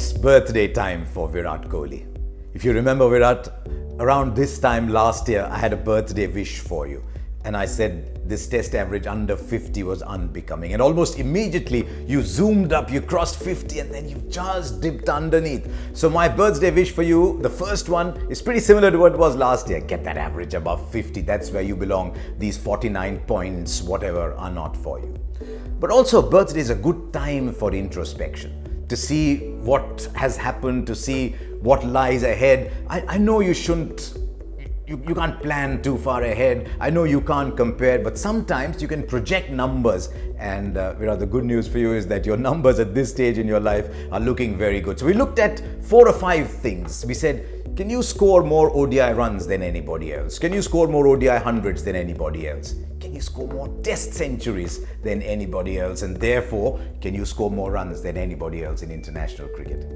It's birthday time for Virat Kohli. If you remember, Virat, around this time last year, I had a birthday wish for you. And I said this test average under 50 was unbecoming. And almost immediately you zoomed up, you crossed 50 and then you just dipped underneath. So my birthday wish for you, the first one, is pretty similar to what it was last year. Get that average above 50. That's where you belong. These 49 points, whatever, are not for you. But also, birthday is a good time for introspection. To see what has happened, to see what lies ahead. I know you shouldn't, you can't plan too far ahead. I know you can't compare, but sometimes you can project numbers. And the good news for you is that your numbers at this stage in your life are looking very good. So we looked at 4 or 5 things. We said, can you score more ODI runs than anybody else? Can you score more ODI hundreds than anybody else? Can you score more test centuries than anybody else? And therefore, can you score more runs than anybody else in international cricket?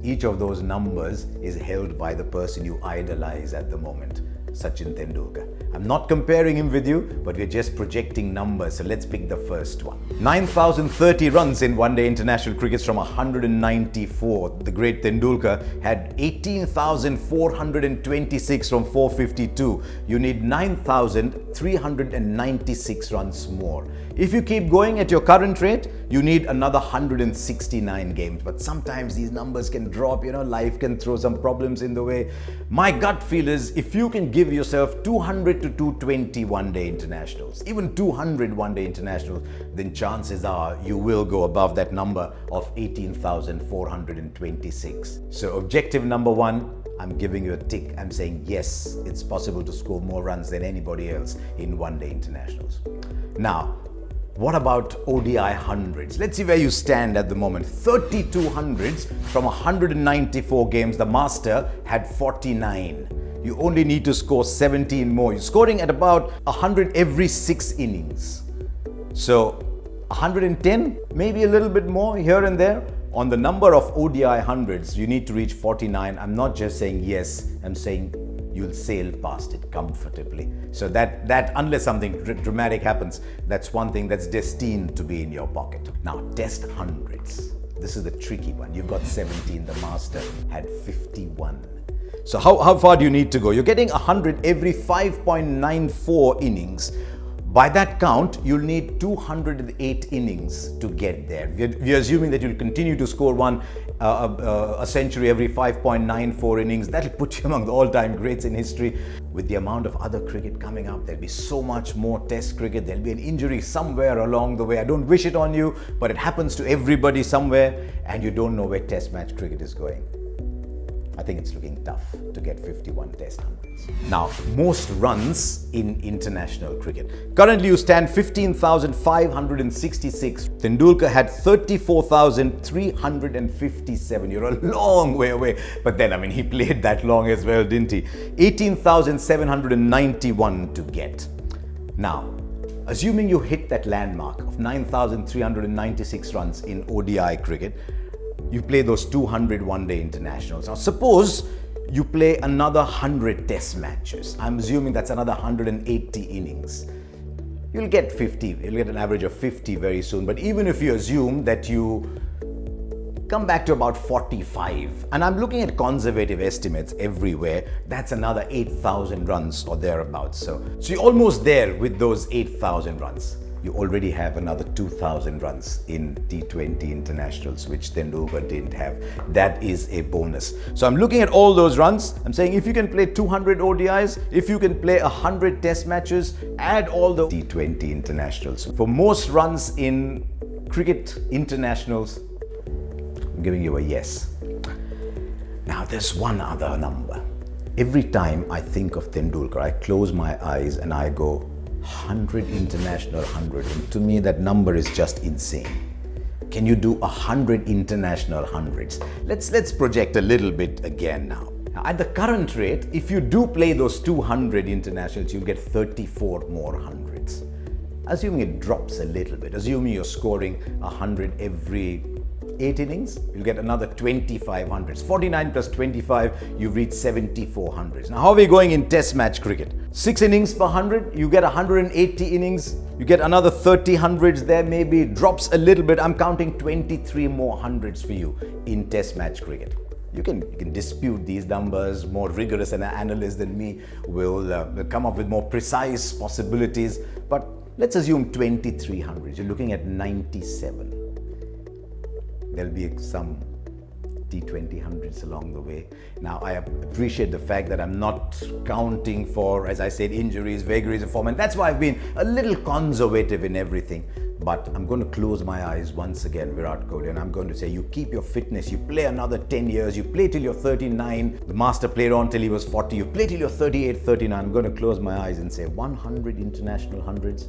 Each of those numbers is held by the person you idolize at the moment, Sachin Tendulkar. I'm not comparing him with you, but we're just projecting numbers. So let's pick the first one. 9,030 runs in one-day international cricket from 194. The great Tendulkar had 18,426 from 452. You need 9,396 runs more. If you keep going at your current rate, you need another 169 games. But sometimes these numbers can drop, life can throw some problems in the way. My gut feel is if you can give yourself 200 to 220 one-day internationals, even 200 one-day internationals, then chances are you will go above that number of 18,426. So objective number 1, I'm giving you a tick. I'm saying yes, it's possible to score more runs than anybody else in one-day internationals. Now, what about ODI hundreds? Let's see where you stand at the moment. 32 hundreds from 194 games. The master had 49. You only need to score 17 more. You're scoring at about 100 every 6 innings. So 110, maybe a little bit more here and there. On the number of ODI hundreds, you need to reach 49. I'm not just saying yes, I'm saying you'll sail past it comfortably. So that unless something dramatic happens, that's one thing that's destined to be in your pocket. Now, test hundreds. This is the tricky one. You've got 17, the master had 51. So how far do you need to go? You're getting 100 every 5.94 innings. By that count, you'll need 208 innings to get there. We're assuming that you'll continue to score a century every 5.94 innings. That'll put you among the all-time greats in history. With the amount of other cricket coming up, there'll be so much more test cricket. There'll be an injury somewhere along the way. I don't wish it on you, but it happens to everybody somewhere, and you don't know where test match cricket is going. I think it's looking tough to get 51 test hundreds. Now, most runs in international cricket. Currently, you stand 15,566. Tendulkar had 34,357. You're a long way away. But then, he played that long as well, didn't he? 18,791 to get. Now, assuming you hit that landmark of 9,396 runs in ODI cricket, you play those 200 one-day internationals. Now, suppose you play another 100 test matches. I'm assuming that's another 180 innings. You'll get 50. You'll get an average of 50 very soon. But even if you assume that you come back to about 45, and I'm looking at conservative estimates everywhere, that's another 8,000 runs or thereabouts. So you're almost there with those 8,000 runs. You already have another 2,000 runs in T20 internationals, which Tendulkar didn't have. That is a bonus. So I'm looking at all those runs. I'm saying if you can play 200 ODIs, if you can play 100 test matches, add all the T20 internationals. For most runs in cricket internationals, I'm giving you a yes. Now there's one other number. Every time I think of Tendulkar, I close my eyes and I go, 100 international 100, and to me that number is just insane. Can you do 100 international hundreds? Let's project a little bit again now. At the current rate, if you do play those 200 internationals, you'll get 34 more hundreds. Assuming it drops a little bit, assuming you're scoring 100 every 8 innings, you'll get another 2,500s. 49 plus 25, you've reached 7,400s. Now, how are we going in test match cricket? 6 innings per 100, you get 180 innings, you get another 30 hundreds there, maybe drops a little bit. I'm counting 23 more hundreds for you in test match cricket. You can dispute these numbers. More rigorous an analyst than me will come up with more precise possibilities. But let's assume 23 hundreds. You're looking at 97. There'll be some T20 hundreds along the way. Now, I appreciate the fact that I'm not counting for, as I said, injuries, vagaries of form, and that's why I've been a little conservative in everything. But I'm going to close my eyes once again, Virat Kohli, and I'm going to say, you keep your fitness, you play another 10 years, you play till you're 39, the master played on till he was 40, you play till you're 38, 39. I'm going to close my eyes and say 100 international hundreds,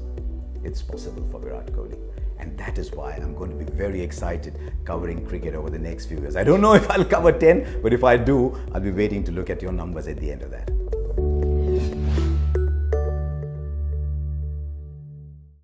it's possible for Virat Kohli. And that is why I'm going to be very excited covering cricket over the next few years. I don't know if I'll cover 10, but if I do, I'll be waiting to look at your numbers at the end of that.